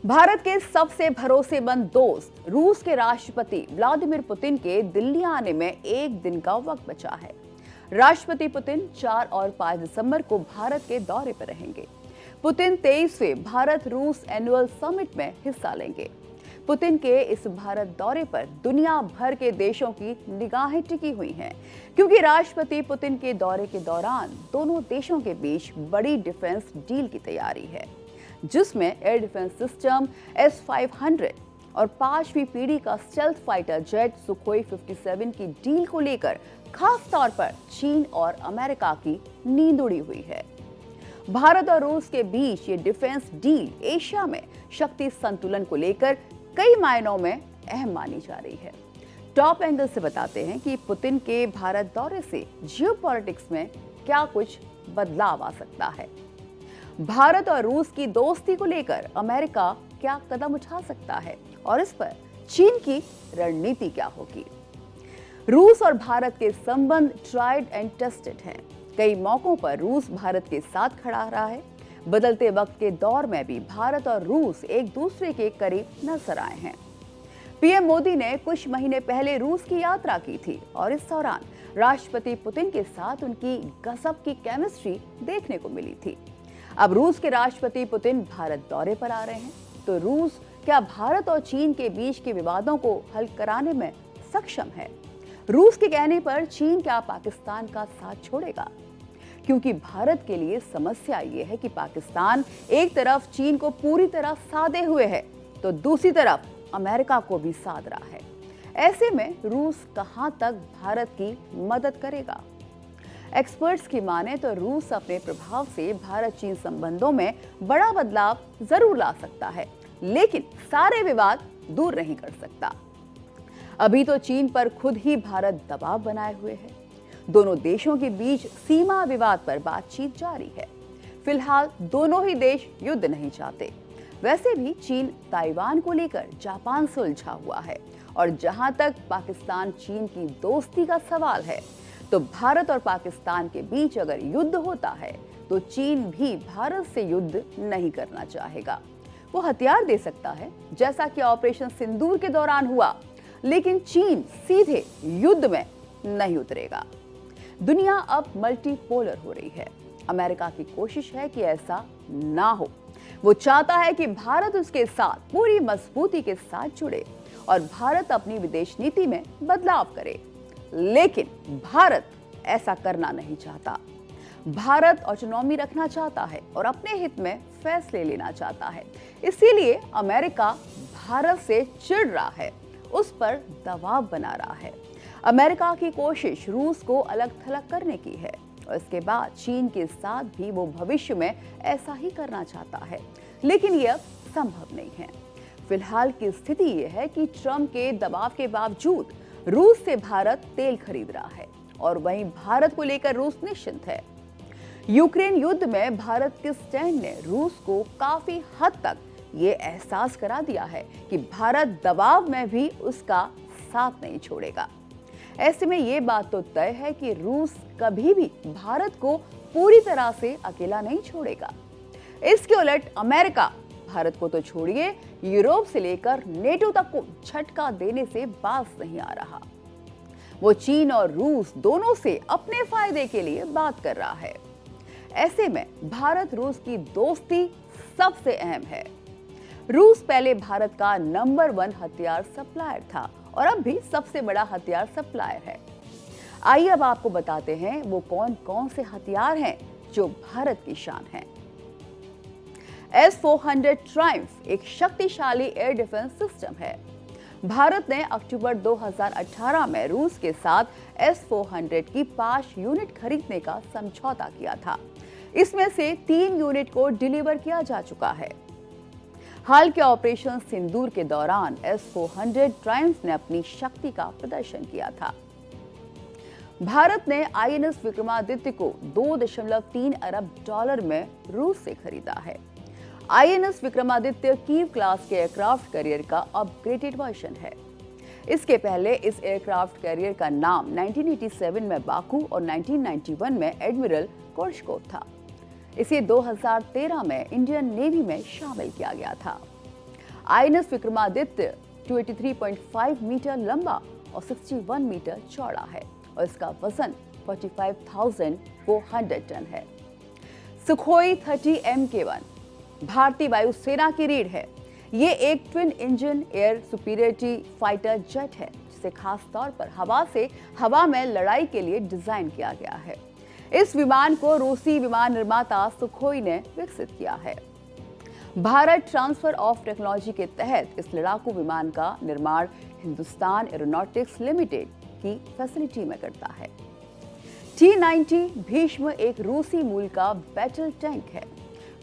भारत के सबसे भरोसेमंद दोस्त रूस के राष्ट्रपति व्लादिमीर पुतिन के दिल्ली आने में एक दिन का वक्त बचा है। राष्ट्रपति पुतिन 4 और 5 दिसंबर को भारत के दौरे पर रहेंगे। पुतिन 23वें भारत रूस एनुअल समिट में हिस्सा लेंगे। पुतिन के इस भारत दौरे पर दुनिया भर के देशों की निगाहें टिकी हुई हैं, क्योंकि राष्ट्रपति पुतिन के दौरे के दौरान दोनों देशों के बीच बड़ी डिफेंस डील की तैयारी है, जिसमें एयर डिफेंस सिस्टम S-500 और 5वीं पीढ़ी का स्टेल्थ फाइटर जेट सुखोई 57 की डील को लेकर खास तौर पर चीन और अमेरिका की नींद उड़ी हुई है। भारत और रूस के बीच ये डिफेंस डील एशिया में शक्ति संतुलन को लेकर कई मायनों में अहम मानी जा रही है। टॉप एंगल से बताते हैं कि पुतिन के भारत दौरे से जियोपॉलिटिक्स में क्या कुछ बदलाव आ सकता है। भारत और रूस की दोस्ती को लेकर अमेरिका क्या कदम उठा सकता है और इस पर चीन की रणनीति क्या होगी। रूस और भारत के संबंध ट्राइड एंड टेस्टेड हैं। कई मौकों पर रूस भारत के साथ खड़ा रहा है। बदलते वक्त के दौर में भी भारत और रूस एक दूसरे के करीब नजर आए हैं। पीएम मोदी ने कुछ महीने पहले रूस की यात्रा की थी और इस दौरान राष्ट्रपति पुतिन के साथ उनकी गजब की केमिस्ट्री देखने को मिली थी। अब रूस के राष्ट्रपति पुतिन भारत दौरे पर आ रहे हैं, तो रूस क्या भारत और चीन के बीच के विवादों को हल कराने में सक्षम है? रूस के कहने पर चीन क्या पाकिस्तान का साथ छोड़ेगा? क्योंकि भारत के लिए समस्या ये है कि पाकिस्तान एक तरफ चीन को पूरी तरह साधे हुए है, तो दूसरी तरफ अमेरिका को भी साध रहा है। ऐसे में रूस कहां तक भारत की मदद करेगा? एक्सपर्ट्स की माने तो रूस अपने प्रभाव से भारत चीन संबंधों में बड़ा बदलाव जरूर ला सकता है, लेकिन सारे विवाद दूर नहीं कर सकता। अभी तो चीन पर खुद ही भारत दबाव बनाए हुए है। दोनों देशों के बीच सीमा विवाद पर बातचीत जारी है। फिलहाल दोनों ही देश युद्ध नहीं चाहते। वैसे भी चीन ताइवान को लेकर जापान से उलझा हुआ है, और जहां तक पाकिस्तान चीन की दोस्ती का सवाल है, तो भारत और पाकिस्तान के बीच अगर युद्ध होता है तो चीन भी भारत से युद्ध नहीं करना चाहेगा। वो हथियार दे सकता है, जैसा कि ऑपरेशन सिंदूर के दौरान हुआ, लेकिन चीन सीधे युद्ध में नहीं उतरेगा। दुनिया अब मल्टीपोलर हो रही है। अमेरिका की कोशिश है कि ऐसा ना हो। वो चाहता है कि भारत उसके साथ पूरी मजबूती के साथ जुड़े और भारत अपनी विदेश नीति में बदलाव करे, लेकिन भारत ऐसा करना नहीं चाहता। भारत ऑटोनॉमी रखना चाहता है और अपने हित में फैसले लेना चाहता है। इसीलिए अमेरिका भारत से चिढ़ रहा है, उस पर दबाव बना रहा है। अमेरिका की कोशिश रूस को अलग थलग करने की है, और इसके बाद चीन के साथ भी वो भविष्य में ऐसा ही करना चाहता है, लेकिन ये अब संभव नहीं है। फिलहाल की स्थिति ये है कि ट्रंप के दबाव के बावजूद रूस से भारत तेल खरीद रहा है, और वहीं भारत को लेकर रूस निश्चिंत है। यूक्रेन युद्ध में भारत के स्टैंड ने रूस को काफी हद तक ये एहसास करा दिया है कि भारत दबाव में भी उसका साथ नहीं छोड़ेगा। ऐसे में ये बात तो तय है कि रूस कभी भी भारत को पूरी तरह से अकेला नहीं छोड़ेगा। इसके उलट अमेरिका भारत को तो छोड़िए, यूरोप से लेकर नेटो तक को झटका देने से बाज नहीं आ रहा। वो चीन और रूस दोनों से अपने फायदे के लिए बात कर रहा है। ऐसे में भारत रूस की दोस्ती सबसे अहम है। रूस पहले भारत का नंबर 1 हथियार सप्लायर था और अब भी सबसे बड़ा हथियार सप्लायर है। आइए अब आपको बताते हैं वो कौन कौन से हथियार हैं जो भारत की शान है। S-400 ट्रायम्फ एक शक्तिशाली एयर डिफेंस सिस्टम है। भारत ने अक्टूबर 2018 में रूस के साथ S-400 की 5 यूनिट खरीदने का समझौता किया था। इसमें से 3 यूनिट को डिलीवर किया जा चुका है। हाल के ऑपरेशन सिंदूर के दौरान S-400 ट्रायम्फ ने अपनी शक्ति का प्रदर्शन किया था। भारत ने INS विक्रमादित्य को $2.3 अरब में रूस से खरीदा है। INS विक्रमादित्य कीव क्लास के एयरक्राफ्ट कैरियर का अपग्रेडेड वर्जन है। इसके पहले इस एयरक्राफ्ट कैरियर का नाम 1987 में बाकू और 1991 में एडमिरल कोर्शकोव था। इसे 2013 में इंडियन नेवी में शामिल किया गया था। आईएनएस विक्रमादित्य 283.5 मीटर लंबा और 61 मीटर चौड़ा है और इसका वजन 45,400 टन है। सुखोई 30 MK1 भारतीय वायुसेना की रीढ़ है। ये एक twin engine air superiority fighter jet है जिसे खास तौर पर हवा से हवा में लड़ाई के लिए डिजाइन किया गया है। इस विमान को रूसी विमान निर्माता सुखोई ने विकसित किया है। भारत ट्रांसफर ऑफ टेक्नोलॉजी के तहत इस लड़ाकू विमान का निर्माण हिंदुस्तान एरोनॉटिक्स लिमिटेड की फैसिलिटी में करता है। T-90 भीष्म एक रूसी मूल का बैटल टैंक है।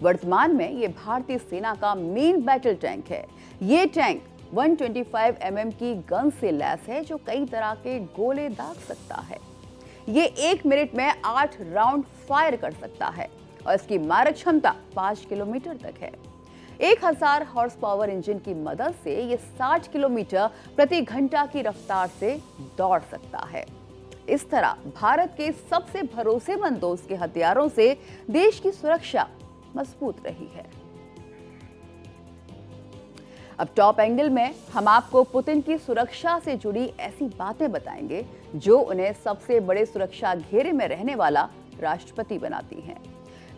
वर्तमान में ये भारतीय सेना का मेन बैटल टैंक है। ये टैंक 125 mm की गन से लैस है जो कई तरह के गोले दाग सकता है। ये 1 मिनट में 8 राउंड फायर कर सकता है और इसकी मारक क्षमता 5 किलोमीटर तक है। 1000 हॉर्स पावर इंजन की मदद से ये 60 किलोमीटर प्रति घंटा की रफ्तार से दौड़ सकता है। इस तरह भारत के सबसे भरोसेमंद दोस्त के हथियारों से देश की सुरक्षा मजबूत रही है। अब टॉप एंगल में हम आपको पुतिन की सुरक्षा से जुड़ी ऐसी बातें बताएंगे जो उन्हें सबसे बड़े सुरक्षा घेरे में रहने वाला राष्ट्रपति बनाती हैं।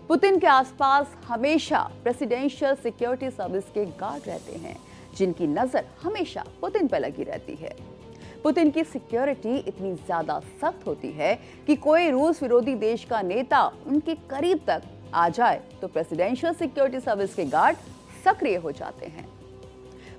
पुतिन के आसपास हमेशा प्रेसिडेंशियल सिक्योरिटी सर्विस के गार्ड रहते हैं जिनकी नजर हमेशा पुतिन पर लगी रहती है। पुतिन की सिक्योरिटी इतनी ज्यादा सख्त होती है कि कोई रूस विरोधी देश का नेता उनके करीब तक आ जाए तो प्रेसिडेंशियल सिक्योरिटी सर्विस के गार्ड सक्रिय हो जाते हैं।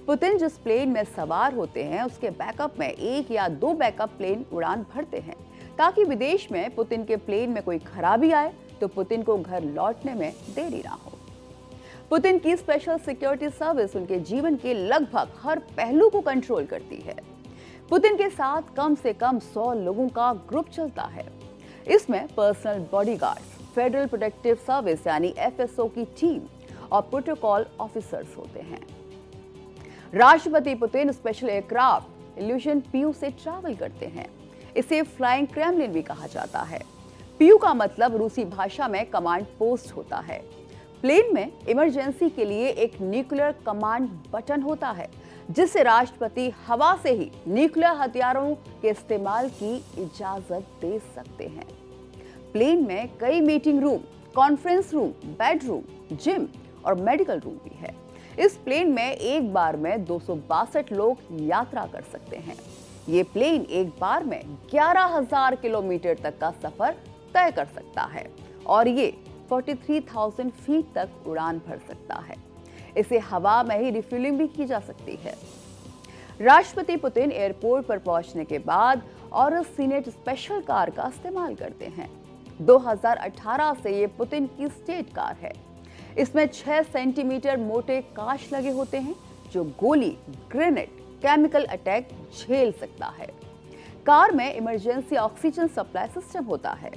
पुतिन जिस प्लेन में सवार होते हैं उसके बैकअप में 1 या 2 बैकअप प्लेन उड़ान भरते हैं ताकि विदेश में पुतिन के प्लेन में कोई खराबी आए तो पुतिन को घर लौटने में देरी ना हो। पुतिन की स्पेशल सिक्योरिटी सर्विस उनके जीवन के लगभग हर पहलू को कंट्रोल करती है। पुतिन के साथ कम से कम 100 लोगों का ग्रुप चलता है। इसमें personal bodyguards, federal protective service यानी FSO की टीम और प्रोटोकॉल ऑफिसर्स होते हैं। राष्ट्रपति Putin special aircraft evolution PU से ट्रैवल करते हैं। इसे फ्लाइंग क्रेमलिन भी कहा जाता है। PU का मतलब रूसी भाषा में कमांड पोस्ट होता है। प्लेन में इमरजेंसी के लिए एक न्यूक्लियर कमांड बटन होता है जिससे राष्ट्रपति हवा से ही न्यूक्लियर हथियारों के इस्तेमाल की इजाजत दे सकते हैं। प्लेन में कई meeting room, conference room, bedroom, gym और मेडिकल रूम भी है। इस प्लेन में एक बार में 262 लोग यात्रा कर सकते हैं। ये प्लेन एक बार में 11,000 किलोमीटर तक का सफर तय कर सकता है और ये 43,000 फीट तक उड़ान भर सकता है। इसे हवा में ही रिफ्यूलिंग भी की जा सकती है। राष्ट्रपति पुतिन एयरपोर्ट पर पहुंचने के बाद और सीनेट स्पेशल कार का इस्तेमाल करते हैं। 2018 से ये पुतिन की स्टेट कार है। इसमें 6 सेंटीमीटर मोटे कांच लगे होते हैं जो गोली, ग्रेनेड, केमिकल अटैक झेल सकता है। कार में इमरजेंसी ऑक्सीजन सप्लाई सिस्टम होता है।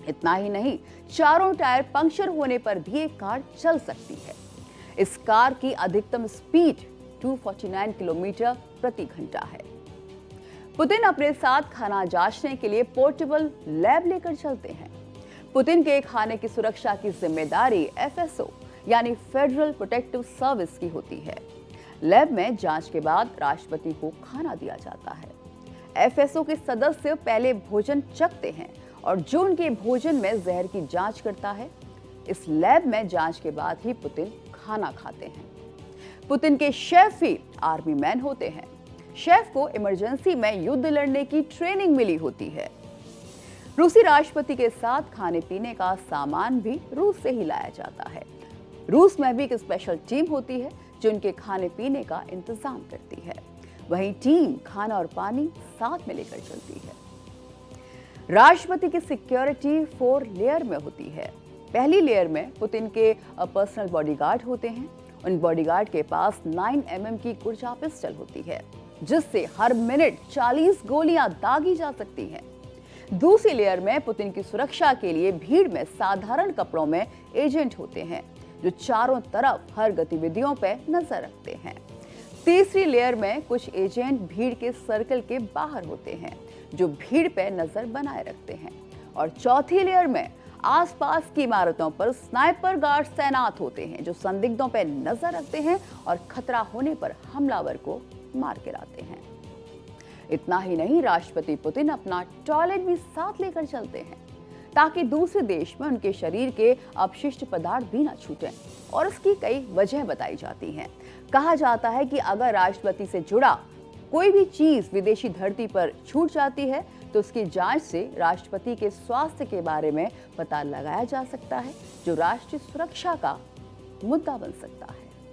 इतना ही नहीं, चारों टायर पंक्चर होने पर भी ये कार चल सकती है। इस कार की अधिकतम स्पीड 249 किलोमीटर प्रति घंटा है। पुतिन अपने साथ खाना जांचने के लिए पोर्टेबल लैब लेकर चलते हैं। पुतिन के खाने की सुरक्षा की जिम्मेदारी FSO यानी फेडरल प्रोटेक्टिव सर्विस की होती है। लैब में जांच के बाद राष्ट्रपति को खाना दिया जाता है। FSO के सदस्य पहले भोजन चखते हैं और जो उनके भोजन में जहर की जांच करता है। इस लैब में जांच के बाद ही पुतिन खाना खाते हैं। पुतिन के शेफ ही आर्मी मैन होते हैं। शेफ को इमरजेंसी में युद्ध लड़ने की ट्रेनिंग मिली होती है। रूसी राष्ट्रपति के साथ खाने पीने का सामान भी रूस से ही लाया जाता है। रूस में भी एक स्पेशल टीम होती है जो उनके खाने पीने का इंतजाम करती है। वहीं टीम खाना और पानी साथ में लेकर चलती है। राष्ट्रपति की सिक्योरिटी 4 लेयर में होती है। पहली लेयर में पुतिन के पर्सनल बॉडीगार्ड होते हैं। उन बॉडीगार्ड के पास 9 mm की गुर्जा पिस्टल होती है जिससे हर मिनट 40 गोलियां दागी जा सकती हैं। दूसरी लेयर में पुतिन की सुरक्षा के लिए भीड़ में साधारण कपड़ों में एजेंट होते हैं जो चारों तरफ हर गतिविधियों पर नजर रखते हैं। तीसरी लेयर में कुछ एजेंट भीड़ के सर्कल के बाहर होते हैं जो भीड़ पर नजर बनाए रखते हैं। और चौथी लेयर में आसपास की इमारतों पर स्नाइपर गार्ड तैनात होते हैं जो संदिग्धों पर नजर रखते हैं और खतरा होने पर हमलावर को मार गिराते हैं। इतना ही नहीं, राष्ट्रपति पुतिन अपना टॉयलेट भी साथ लेकर चलते हैं ताकि दूसरे देश में उनके शरीर के अपशिष्ट पदार्थ भी न छूटें, और इसकी कई वजह बताई जाती हैं। कहा जाता है कि अगर राष्ट्रपति से जुड़ा कोई भी चीज विदेशी धरती पर छूट जाती है तो उसकी जांच से राष्ट्रपति के स्वास्थ्य के बारे में पता लगाया जा सकता है, जो राष्ट्रीय सुरक्षा का मुद्दा बन सकता है।